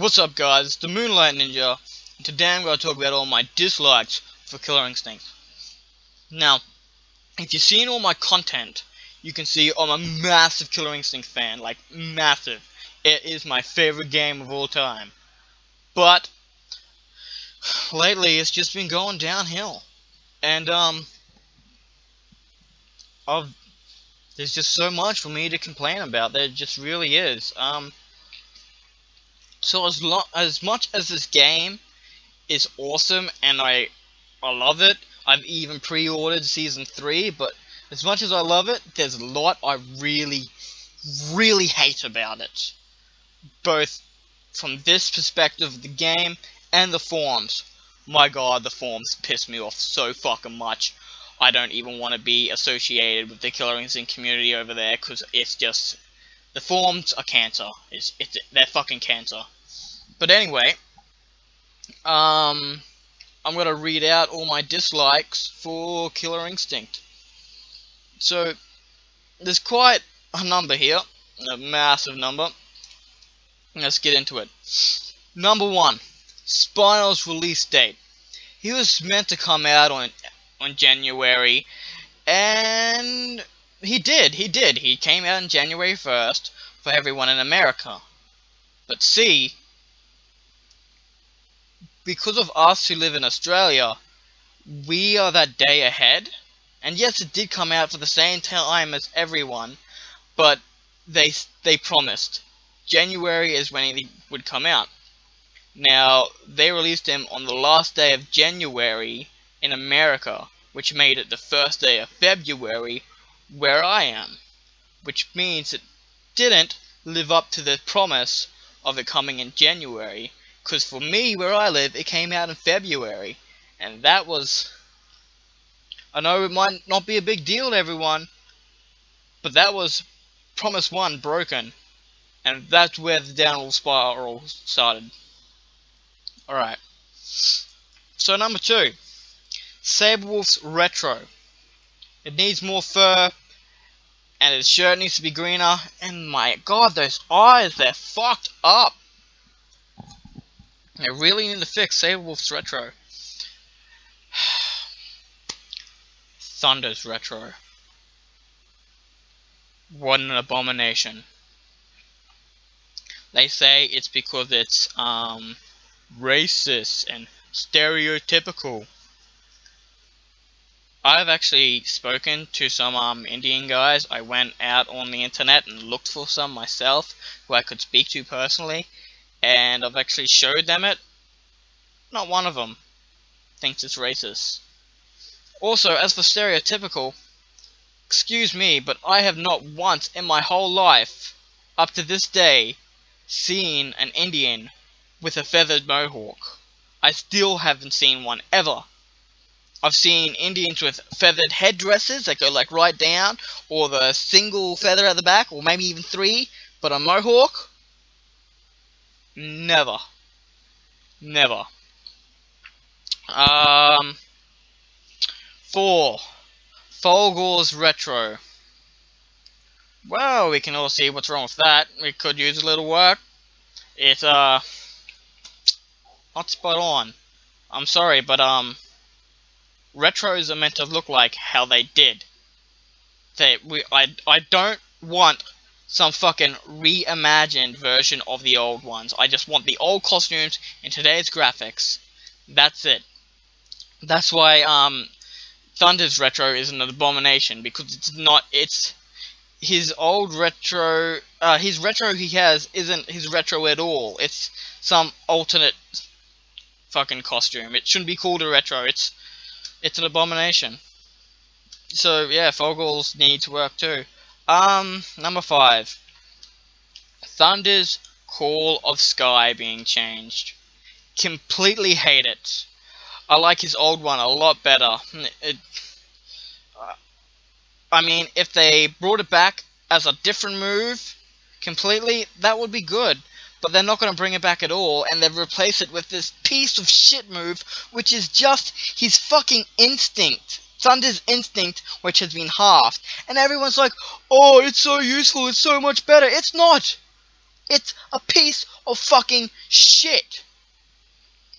What's up guys, the Moonlight Ninja, and today I'm going to talk about all my dislikes for Killer Instinct. Now, if you've seen all my content, you can see I'm a massive Killer Instinct fan, like massive. It is my favorite game of all time. But, lately it's just been going downhill. And, I've, there's just so much for me to complain about, there just really is. So as much as this game is awesome and I love it. I've even pre-ordered Season 3, but as much as I love it, there's a lot I really hate about it. Both from this perspective of the game and the forums. My god, the forums piss me off so fucking much. I don't even want to be associated with the Killer Instinct community over there, because it's just... the forums are cancer. They're fucking cancer. But anyway, I'm gonna read out all my dislikes for Killer Instinct. So, there's quite a number here, a massive number. Let's get into it. Number 1, Spinal's release date. He was meant to come out on January, and he did. He came out on January 1st for everyone in America. But see, because of us who live in Australia, we are that day ahead. And yes, it did come out for the same time as everyone, but they promised January is when it would come out. Now, they released him on the last day of January in America, which made it the first day of February where I am, which means it didn't live up to the promise of it coming in January, because for me, where I live, it came out in February, and that was... I know it might not be a big deal to everyone, but that was Promise 1 broken, and that's where the downward spiral started. Alright. So number 2, Saberwolf's Retro. It needs more fur, and its shirt needs to be greener, and my god, those eyes, they're fucked up. They really need to fix Saberwolf's Retro. Thunder's Retro. What an abomination. They say it's because it's racist and stereotypical. I've actually spoken to some Indian guys. I went out on the internet and looked for some myself who I could speak to personally, and I've actually showed them it. Not one of them thinks it's racist. Also, as for stereotypical, excuse me, but I have not once in my whole life, up to this day, seen an Indian with a feathered mohawk. I still haven't seen one ever. I've seen Indians with feathered headdresses that go like right down, or the single feather at the back, or maybe even 3, but a mohawk? Never. Never. 4. Folgor's Retro. Well, we can all see what's wrong with that. It could use a little work. It's, not spot on. I'm sorry, but, retros are meant to look like how they did. I don't want some fucking reimagined version of the old ones. I just want the old costumes in today's graphics. That's it. That's why, Thunder's Retro is an abomination, because it's his old retro, his retro he has isn't his retro at all. It's some alternate fucking costume. It shouldn't be called a retro. It's an abomination. So yeah, Fogles need to work too. Number 5, Thunder's Call of Sky being changed. Completely hate it. I like his old one a lot better. I mean, if they brought it back as a different move, completely, that would be good. But they're not going to bring it back at all, and they've replaced it with this piece of shit move, which is just his fucking instinct. Thunder's instinct, which has been halved. And everyone's like, oh, it's so useful, it's so much better. It's not! It's a piece of fucking shit.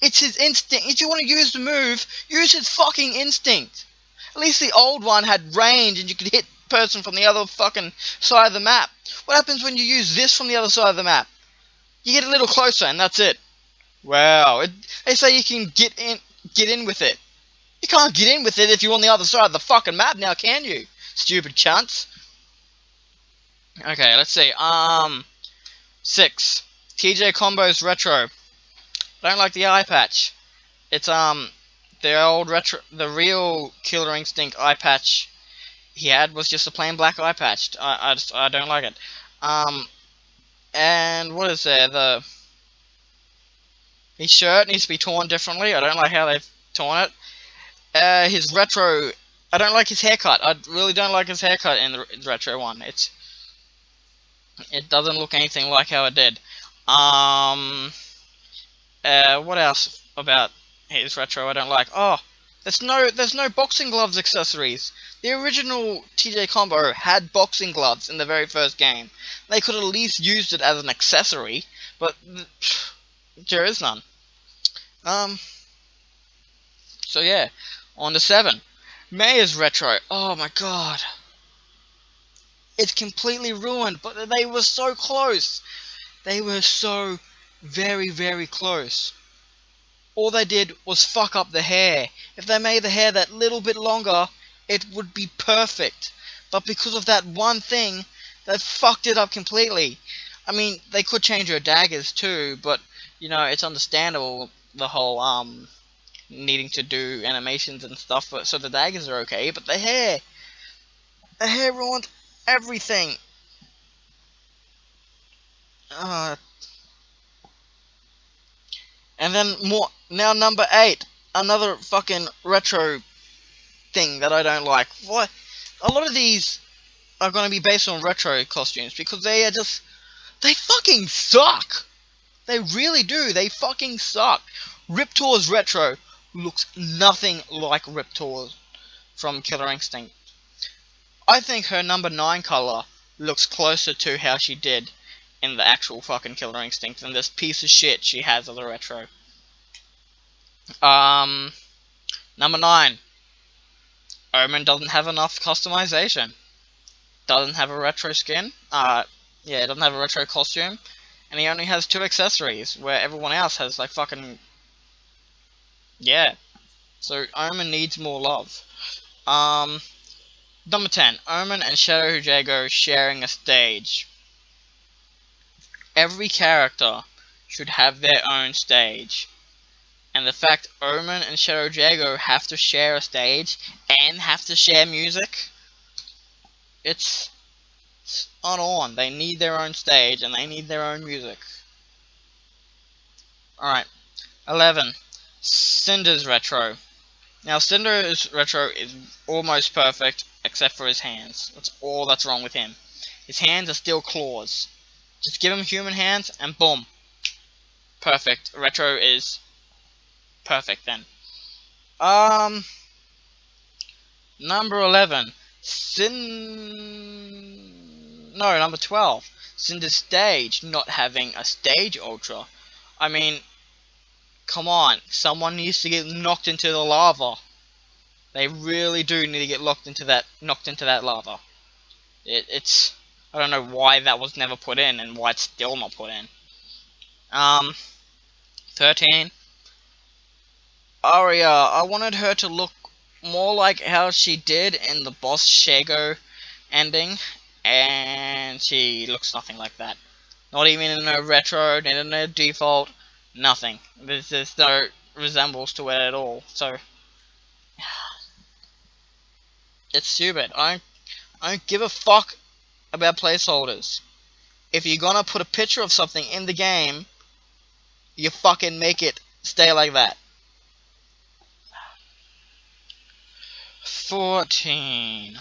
It's his instinct. If you want to use the move, use his fucking instinct. At least the old one had range and you could hit the person from the other fucking side of the map. What happens when you use this from the other side of the map? You get a little closer and that's it. Wow. They say you can get in with it. You can't get in with it if you're on the other side of the fucking map now, can you? Stupid cunts. Okay, let's see. 6. TJ Combos Retro. Don't like the eye patch. It's the old retro, the real Killer Instinct eye patch he had was just a plain black eye patch. I don't like it. And what is there? His shirt needs to be torn differently. I don't like how they've torn it. His retro, I don't like his haircut. I really don't like his haircut in the retro one. It doesn't look anything like how it did. What else about his retro I don't like? Oh, there's no boxing gloves accessories. The original TJ Combo had boxing gloves in the very first game. They could at least used it as an accessory, but there is none. So yeah, on to 7. Mayor's retro. Oh my god. It's completely ruined, but they were so close. They were so very, very close. All they did was fuck up the hair. If they made the hair that little bit longer, it would be perfect. But because of that one thing, they fucked it up completely. I mean, they could change her daggers too, but, you know, it's understandable, the whole, needing to do animations and stuff, but, so the daggers are okay, but the hair ruined everything. And then now number 8, another fucking retro thing that I don't like. What? A lot of these are going to be based on retro costumes because they fucking suck. They really do. They fucking suck. Riptor's retro looks nothing like Riptor from Killer Instinct. I think her number 9 color looks closer to how she did in the actual fucking Killer Instinct than this piece of shit she has of the retro. Number 9. Omen doesn't have enough customization. Doesn't have a retro skin. Yeah, doesn't have a retro costume. And he only has 2 accessories, where everyone else has, like, fucking... Yeah. So, Omen needs more love. Number 10. Omen and Shadow Jago sharing a stage. Every character should have their own stage. And the fact Omen and Shadow Jago have to share a stage and have to share music, it's on. They need their own stage and they need their own music. Alright. 11. Cinder's retro. Now, Cinder's retro is almost perfect, except for his hands. That's all that's wrong with him. His hands are still claws. Just give him human hands, and boom. Perfect. Retro is perfect then. Number 11. Number 12. Cinder's stage not having a stage ultra. I mean, come on. Someone needs to get knocked into the lava. They really do need to get knocked into that lava. It's I don't know why that was never put in and why it's still not put in. 13. Aria, I wanted her to look more like how she did in the Boss Shago ending, and she looks nothing like that. Not even in her retro, not in her default, nothing. There's no resemblance to it at all, so... It's stupid. I don't give a fuck about placeholders. If you're gonna put a picture of something in the game, you fucking make it stay like that. 14.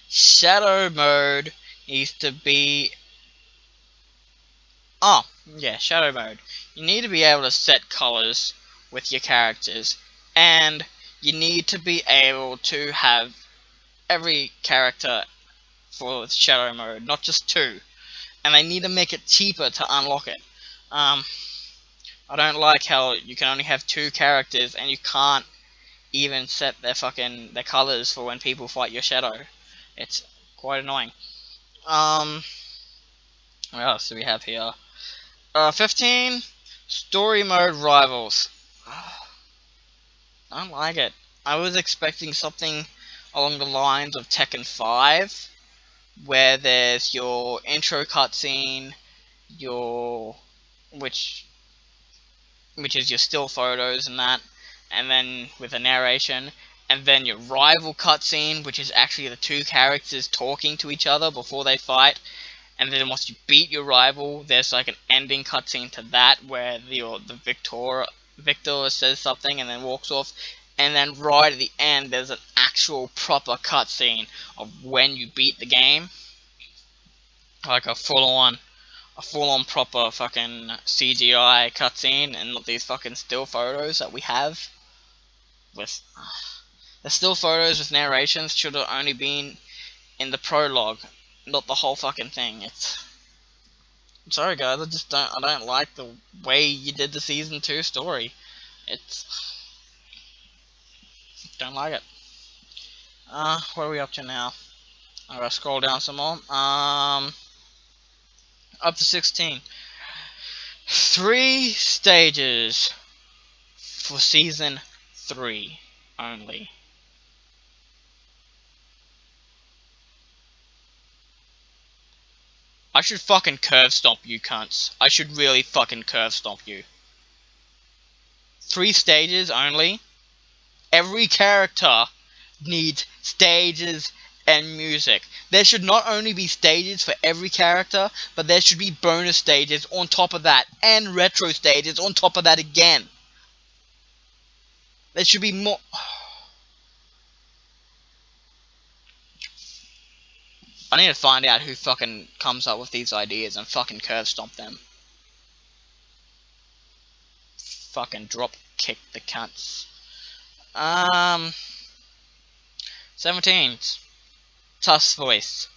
Shadow mode needs to be... Oh, yeah, shadow mode. You need to be able to set colors with your characters, and you need to be able to have every character for shadow mode, not just 2. and they need to make it cheaper to unlock it. Um, I don't like how you can only have 2 characters and you can't even set their colors for when people fight your shadow. It's quite annoying. What else do we have here? 15 story mode rivals. I don't like it. I was expecting something along the lines of Tekken 5, where there's your intro cutscene, your which which is your still photos and that, and then with a narration, and then your rival cutscene, which is actually the 2 characters talking to each other before they fight, and then once you beat your rival, there's like an ending cutscene to that where the Victor says something and then walks off, and then right at the end there's an actual proper cutscene of when you beat the game, like a full on proper fucking CGI cutscene, and not these fucking still photos that we have with the still photos with narrations should have only been in the prologue, not the whole fucking thing. I'm sorry guys, I don't like the way you did the season 2 story. It's don't like it. What are we up to now? I gotta scroll down some more. Up to 16. 3 stages for season 3 only. I should fucking curve stomp you cunts. I should really fucking curve stomp you. 3 stages only? Every character needs stages and music. There should not only be stages for every character, but there should be bonus stages on top of that, and retro stages on top of that again. There should be more. I need to find out who fucking comes up with these ideas and fucking curve stomp them. Fucking drop kick the cunts. 17. Tusk's voice.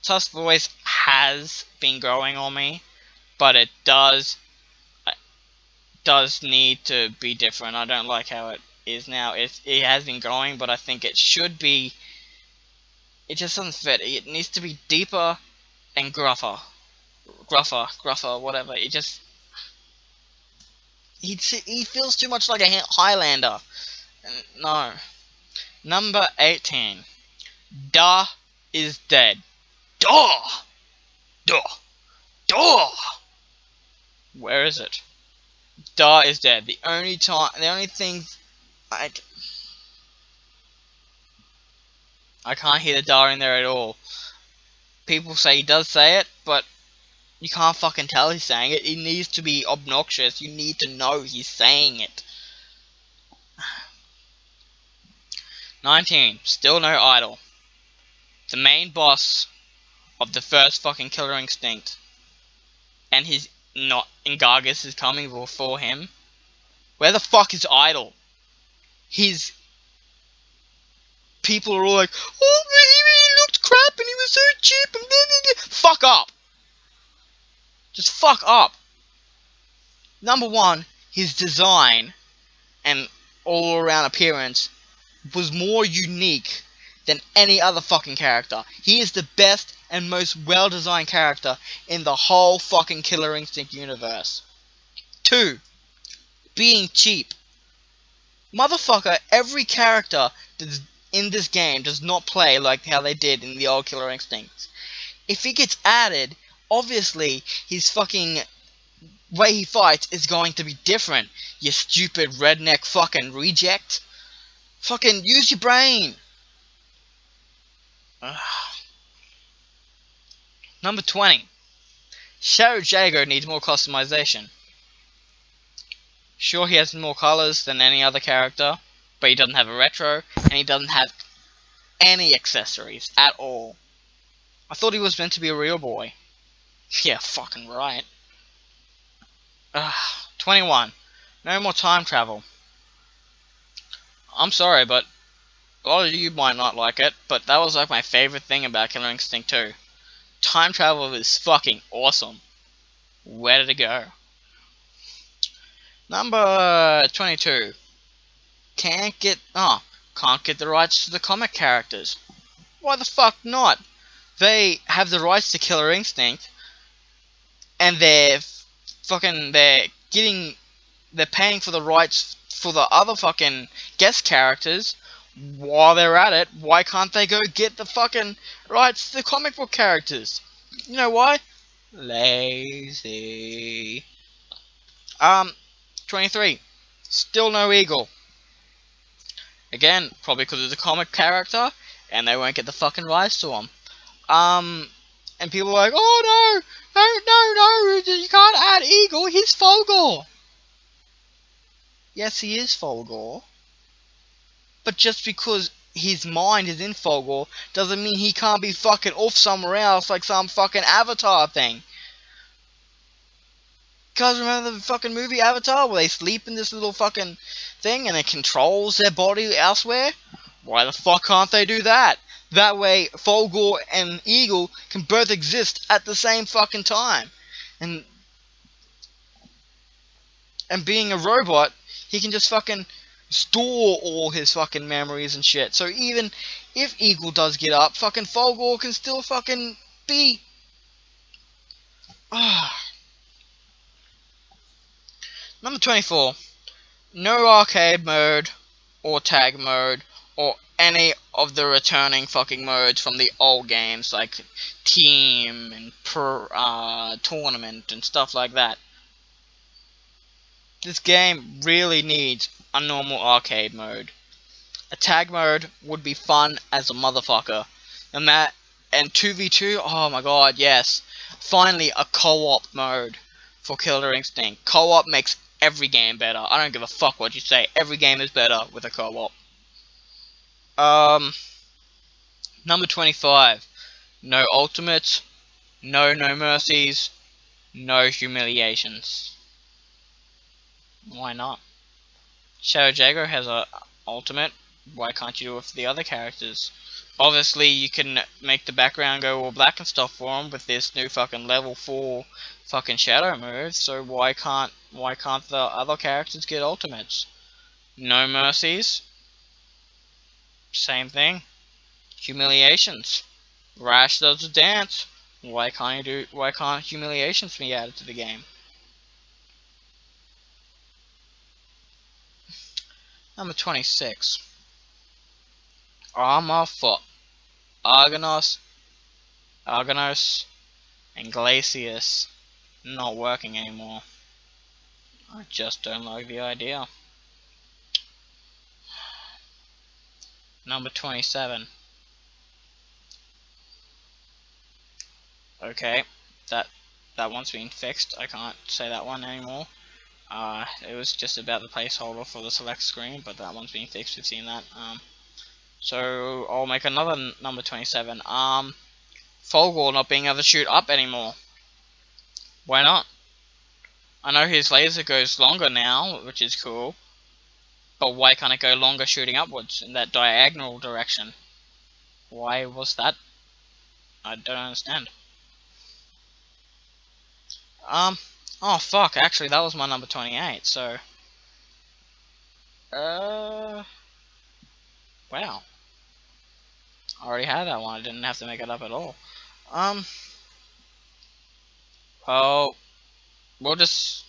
Tusk's voice has been growing on me, but it does need to be different. I don't like how it is now. It has been growing, but I think it should be. It just doesn't fit. It needs to be deeper and gruffer, whatever. He feels too much like a Highlander. No. Number 18. Da is dead. Da, da, da. Where is it? Da is dead. The only thing I can't hear the da in there at all. People say he does say it, but you can't fucking tell he's saying it. It needs to be obnoxious. You need to know he's saying it. 19. Still no idol. The main boss of the first fucking Killer Instinct, and his not Ingargus is coming before him. Where the fuck is idol? His people are all like, oh, he looked crap and he was so cheap and then fuck up. Just fuck up. Number 1, his design and all around appearance was more unique than any other fucking character. He is the best and most well-designed character in the whole fucking Killer Instinct universe. 2, being cheap. Motherfucker, every character in this game does not play like how they did in the old Killer Instinct. If he gets added, obviously his fucking way he fights is going to be different. You stupid redneck fucking reject. Fucking use your brain. Ugh. Number 20. Shadow Jago needs more customization. Sure, he has more colors than any other character, but he doesn't have a retro, and he doesn't have any accessories at all. I thought he was meant to be a real boy. Yeah, fucking right. 21. No more time travel. I'm sorry, but a lot of you might not like it, but that was like my favorite thing about Killer Instinct 2. time travel is fucking awesome. Where did it go? Number 22. Can't get the rights to the comic characters. Why the fuck not? They have the rights to Killer Instinct, and they're paying for the rights for the other fucking guest characters. While they're at it, why can't they go get the fucking rights to the comic book characters? You know why? Lazy. 23. Still no Eagle. Again, probably because it's a comic character, and they won't get the fucking rights to him. And people are like, oh no, you can't add Eagle, he's Folgore. Yes, he is Folgore. But just because his mind is in Folgore doesn't mean he can't be fucking off somewhere else like some fucking Avatar thing. Guys, remember the fucking movie Avatar where they sleep in this little fucking thing and it controls their body elsewhere? Why the fuck can't they do that? That way, Folgore and Eagle can both exist at the same fucking time. And being a robot, he can just fucking store all his fucking memories and shit. So even if Eagle does get up, fucking Folgore can still fucking be... Number 24. No arcade mode, or tag mode, or any of the returning fucking modes from the old games, like team and tournament and stuff like that. This game really needs a normal arcade mode. A tag mode would be fun as a motherfucker. And 2v2, oh my god, yes. Finally, a co-op mode for Killer Instinct. Co-op makes every game better. I don't give a fuck what you say. Every game is better with a co-op. Number 25. No ultimates, no mercies, no humiliations. Why not? Shadow Jago has a ultimate. Why can't you do it for the other characters? Obviously, you can make the background go all black and stuff for him with this new fucking level 4 fucking shadow move. So why can't the other characters get ultimates? No mercies. Same thing. Humiliations. Rash does a dance. Why can't humiliations be added to the game? Number 26. Armor for Argonos, and Glacius not working anymore. I just don't like the idea. Number 27. Okay, that one's been fixed. I can't say that one anymore. It was just about the placeholder for the select screen, but that one's been fixed. We've seen that. So I'll make another number 27. Folgore not being able to shoot up anymore. Why not? I know his laser goes longer now, which is cool. But why can't it go longer shooting upwards in that diagonal direction? Why was that? I don't understand. Oh fuck, actually that was my number 28, so... Wow. I already had that one, I didn't have to make it up at all. Oh, we'll just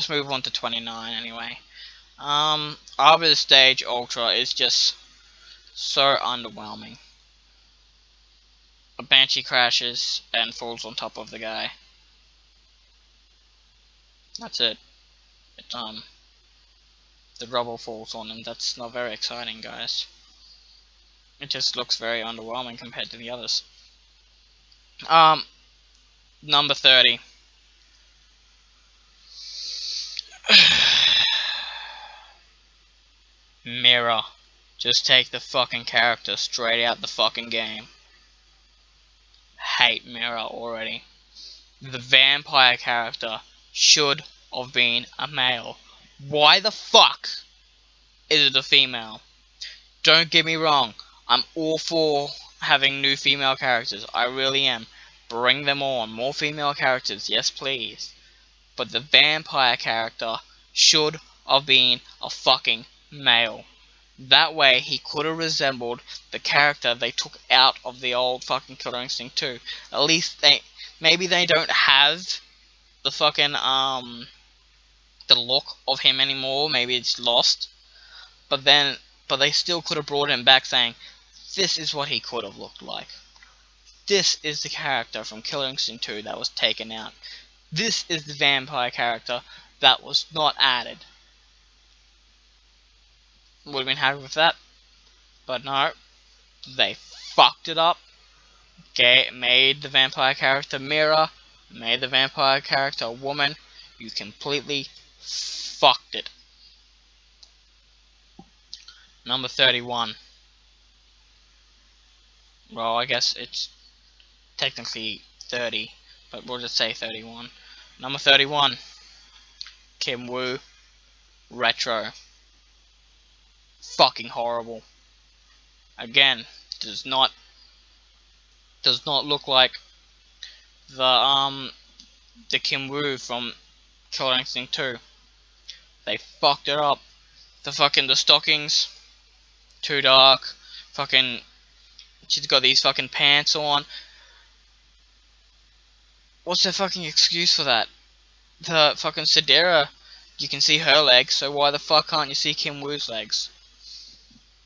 move on to 29 anyway. Arbor Stage Ultra is just so underwhelming. A Banshee crashes and falls on top of the guy. That's it. The rubble falls on him. That's not very exciting, guys. It just looks very underwhelming compared to the others. Number 30. Mirror. Just take the fucking character straight out the fucking game. Hate Mirror already. The vampire character should have been a male. Why the fuck is it a female? Don't get me wrong, I'm all for having new female characters. I really am. Bring them on. More female characters. Yes, please. But the vampire character should have been a fucking male. That way he could have resembled the character they took out of the old fucking Killer Instinct 2. At least maybe they don't have the fucking the look of him anymore. Maybe it's lost. But they still could have brought him back saying, this is what he could have looked like. This is the character from Killer Instinct 2 that was taken out. This is the vampire character that was not added. Would have been happy with that. But no, they fucked it up. Made the vampire character mirror. Made the vampire character a woman. You completely fucked it. Number 31. Well, I guess it's technically 30, but we'll just say 31. Number 31. Kim Woo. Retro. Fucking horrible. Again, does not look like the Kim Woo from Killer Instinct 2. They fucked it up. The stockings too dark. Fucking she's got these fucking pants on. What's their fucking excuse for that? The fucking Sedera, you can see her legs, so why the fuck can't you see Kim Woo's legs?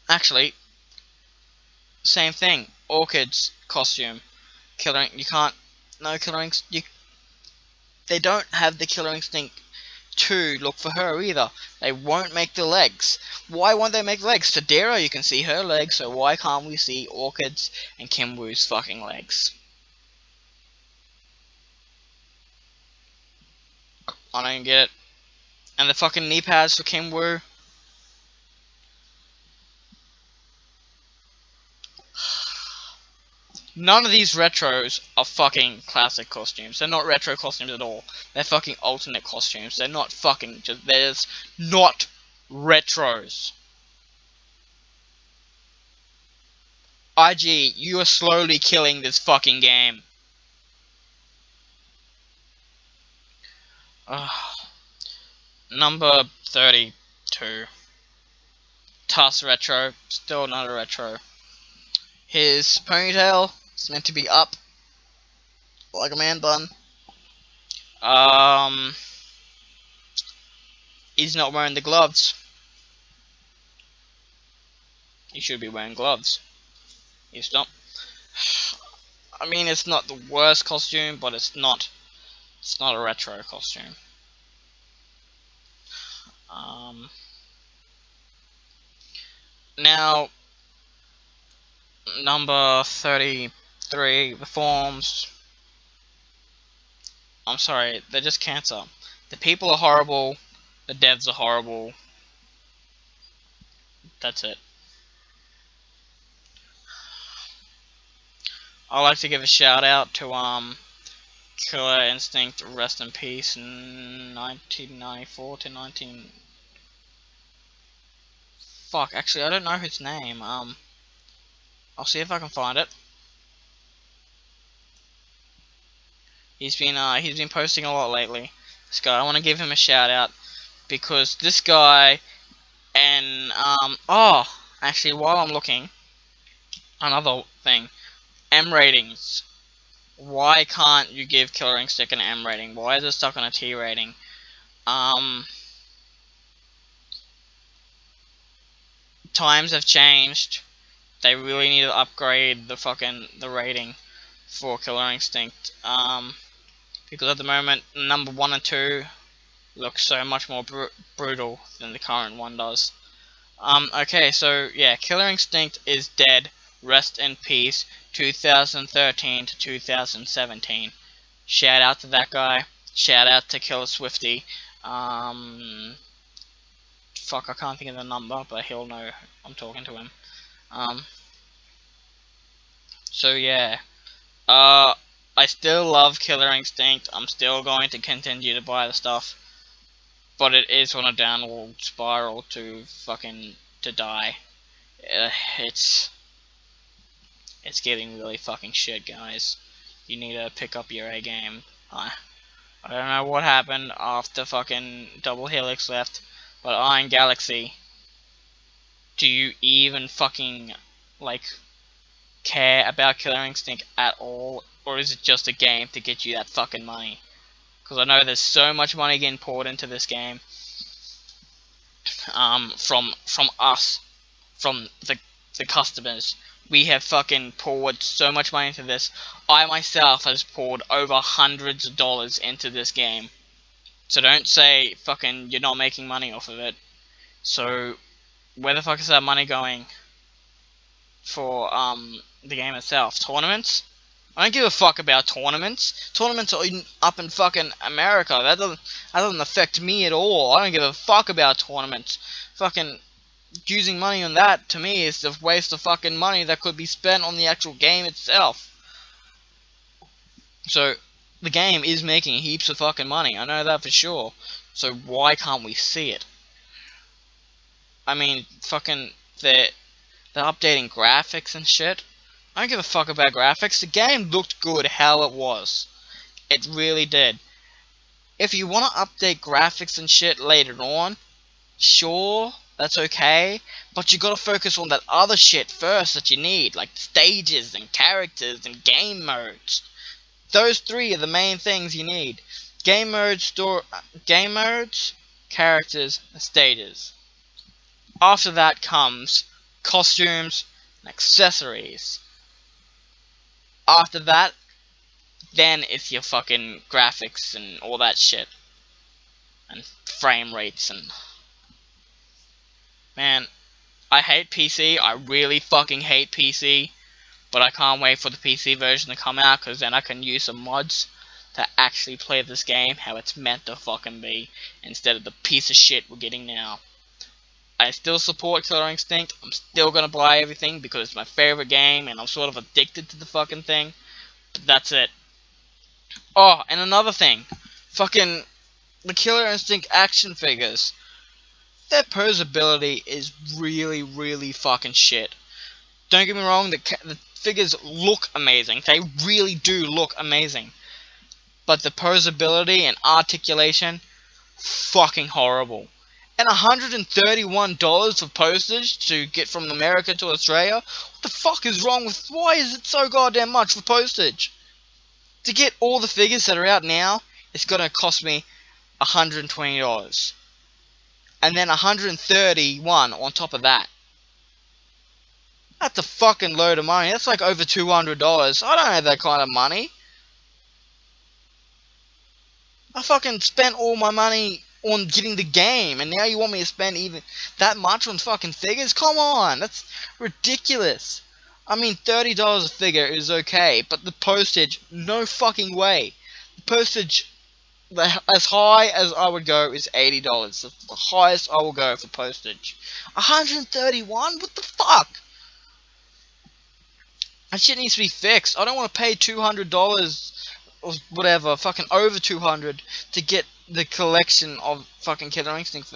Actually, same thing. Orchid's costume. You can't. No Killer Instinct. They don't have the Killer Instinct 2 look for her either. They won't make the legs. Why won't they make legs? Sedera, you can see her legs, so why can't we see Orchid's and Kim Woo's fucking legs? I don't get it. And the fucking knee pads for Kim Woo. None of these retros are fucking classic costumes. They're not retro costumes at all. They're fucking alternate costumes. They're not fucking they're just not retros. IG, you are slowly killing this fucking game. Number 32. Tuss retro. Still not a retro. His ponytail is meant to be up like a man bun. He's not wearing the gloves. He should be wearing gloves. He's not. I mean, it's not the worst costume, but it's not a retro costume. Now, number 33, the forms. I'm sorry, they're just cancer. The people are horrible. The devs are horrible. That's it. I'd like to give a shout out to Killer Instinct, rest in peace, in 1994 to 19. Fuck, actually, I don't know his name. I'll see if I can find it. He's been posting a lot lately. This guy, I want to give him a shout out because this guy and actually, while I'm looking, another thing, M ratings. Why can't you give Killer Instinct an M rating? Why is it stuck on a T rating? Times have changed. They really need to upgrade the rating for Killer Instinct. Because at the moment, number 1 and 2 look so much more brutal than the current one does. Okay, so yeah, Killer Instinct is dead. Rest in peace. 2013 to 2017. Shout out to that guy. Shout out to Killer Swifty. Fuck, I can't think of the number, but he'll know I'm talking to him. So yeah. I still love Killer Instinct. I'm still going to continue to buy the stuff. But it is on a downward spiral to die. It's It's getting really fucking shit, guys. You need to pick up your A game. I don't know what happened after fucking Double Helix left, but Iron Galaxy, do you even fucking, like, care about Killer Instinct at all? Or is it just a game to get you that fucking money? Because I know there's so much money getting poured into this game, from us, from the customers. We have fucking poured so much money into this. I myself has poured over hundreds of dollars into this game. So don't say fucking you're not making money off of it. So where the fuck is that money going for the game itself? Tournaments? I don't give a fuck about tournaments. Tournaments are up in fucking America. That doesn't affect me at all. I don't give a fuck about tournaments. Fucking using money on that, to me, is a waste of fucking money that could be spent on the actual game itself. So, the game is making heaps of fucking money. I know that for sure. So why can't we see it? I mean, fucking, they're updating graphics and shit. I don't give a fuck about graphics. The game looked good how it was. It really did. If you want to update graphics and shit later on, sure, that's okay. But you gotta focus on that other shit first that you need, like stages and characters and game modes. Those three are the main things you need. Game modes, characters, and stages. After that comes costumes and accessories. After that, then it's your fucking graphics and all that shit. And frame rates and... Man, I hate PC. I really fucking hate PC. But I can't wait for the PC version to come out, because then I can use some mods to actually play this game how it's meant to fucking be, instead of the piece of shit we're getting now. I still support Killer Instinct. I'm still gonna buy everything because it's my favorite game and I'm sort of addicted to the fucking thing. But that's it. Oh, and another thing. Fucking the Killer Instinct action figures. Their posability is really, really fucking shit. Don't get me wrong, the figures look amazing. They really do look amazing. But the posability and articulation, fucking horrible. And $131 for postage to get from America to Australia? What the fuck is wrong with... Why is it so goddamn much for postage? To get all the figures that are out now, it's gonna cost me $120. And then $131 on top of that. That's a fucking load of money. That's like over $200. I don't have that kind of money. I fucking spent all my money on getting the game, and now you want me to spend even that much on fucking figures? Come on, that's ridiculous. I mean, $30 a figure is okay, but the postage, no fucking way. The postage, as high as I would go, is $80. That's the highest I will go for postage. 131? What the fuck? That shit needs to be fixed. I don't want to pay $200 or whatever, fucking over 200 to get the collection of fucking Killer Instinct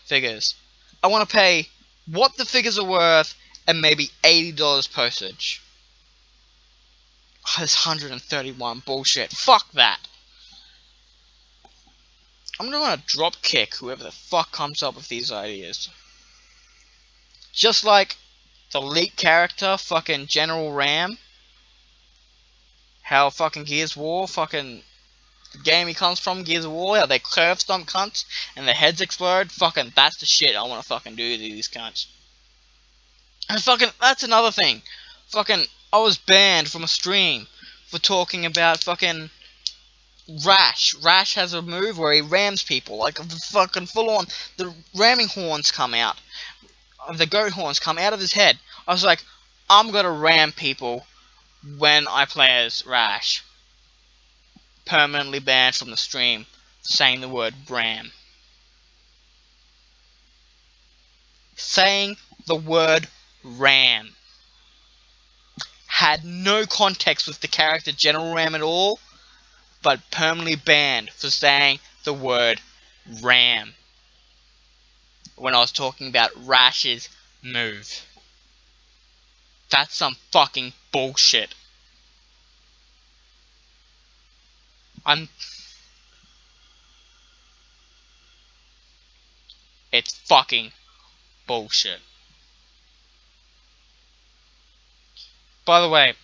figures. I want to pay what the figures are worth and maybe $80 postage. Oh, this 131 bullshit. Fuck that. I'm gonna drop kick whoever the fuck comes up with these ideas. Just like the leak character, fucking General Ram. How fucking Gears of War, fucking the game he comes from, Gears of War, how they curve stomp cunts and their heads explode. Fucking, that's the shit I want to fucking do to these cunts. And fucking, that's another thing. Fucking, I was banned from a stream for talking about fucking Rash. Rash has a move where he rams people, like the fucking full on, the ramming horns come out. The goat horns come out of his head. I was like, I'm gonna ram people when I play as Rash. Permanently banned from the stream saying the word ram. Saying the word ram. Had no context with the character General Ram at all, but permanently banned for saying the word ram when I was talking about Rash's move. That's some fucking bullshit. I'm. It's fucking bullshit. By the way,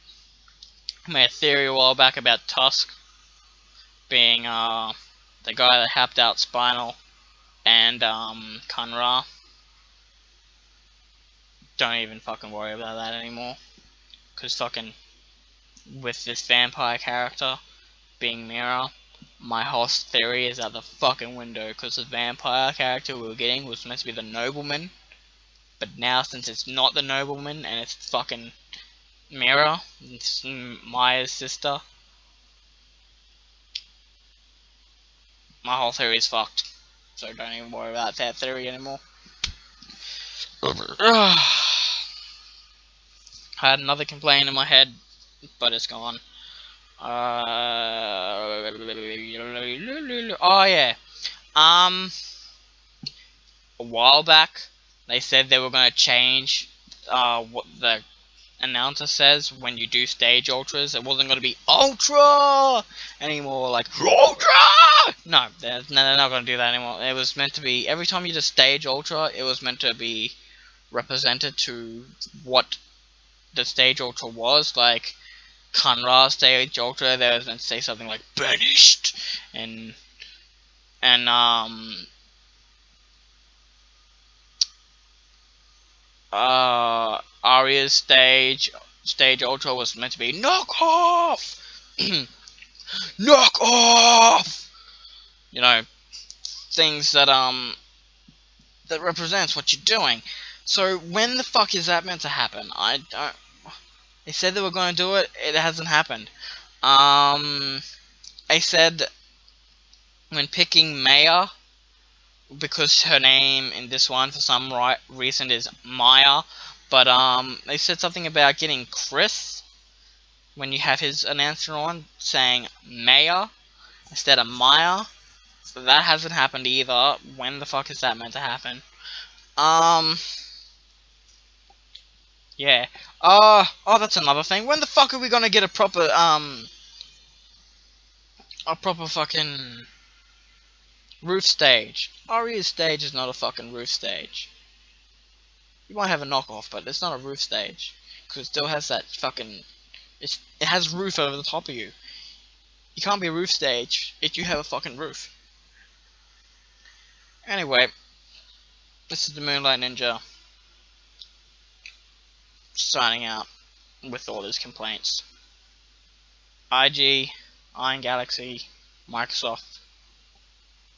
I made a theory a while back about Tusk being the guy that hacked out Spinal and Kunra. Don't even fucking worry about that anymore. Cause fucking with this vampire character being Mira, my whole theory is out the fucking window. Because the vampire character we were getting was meant to be the nobleman, but now since it's not the nobleman and it's fucking Mira, it's Maya's sister, my whole theory is fucked. So don't even worry about that theory anymore. I had another complaint in my head, but it's gone. Oh yeah. A while back, they said they were going to change what the announcer says when you do stage ultras. It wasn't going to be ultra anymore, like ultra. No, they're not going to do that anymore. It was meant to be every time you did stage ultra, it was meant to be represented to what the stage ultra was. Like Kanra stage ultra, they was meant to say something like banished, and and Arya's stage ultra was meant to be knock off, knock off. You know, things that represents what you're doing. So when the fuck is that meant to happen? I don't. They said they were going to do it. It hasn't happened. I said when picking Maya, because her name in this one for some reason is Maya, but they said something about getting Chris when you have his announcer on saying Maya instead of Maya. So that hasn't happened either. When the fuck is that meant to happen? Um, yeah. Oh, that's another thing. When the fuck are we gonna get a proper fucking roof stage? Arya's stage is not a fucking roof stage. You might have a knockoff, but it's not a roof stage. Because it still has that fucking... it has roof over the top of you. You can't be a roof stage if you have a fucking roof. Anyway, this is the Moonlight Ninja signing out with all his complaints. IG, Iron Galaxy, Microsoft,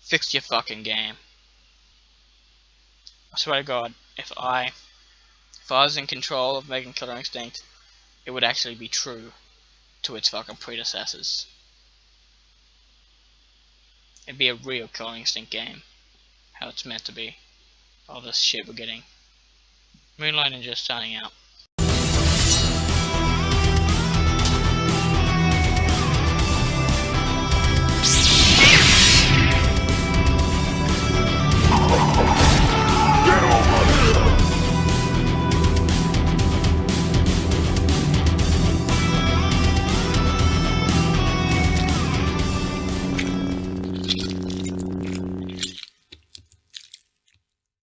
fix your fucking game. I swear to God, if I was in control of making Killer Instinct, it would actually be true to its fucking predecessors. It'd be a real Killer Instinct game. How it's meant to be. All this shit we're getting. Moonlight Ninja signing out.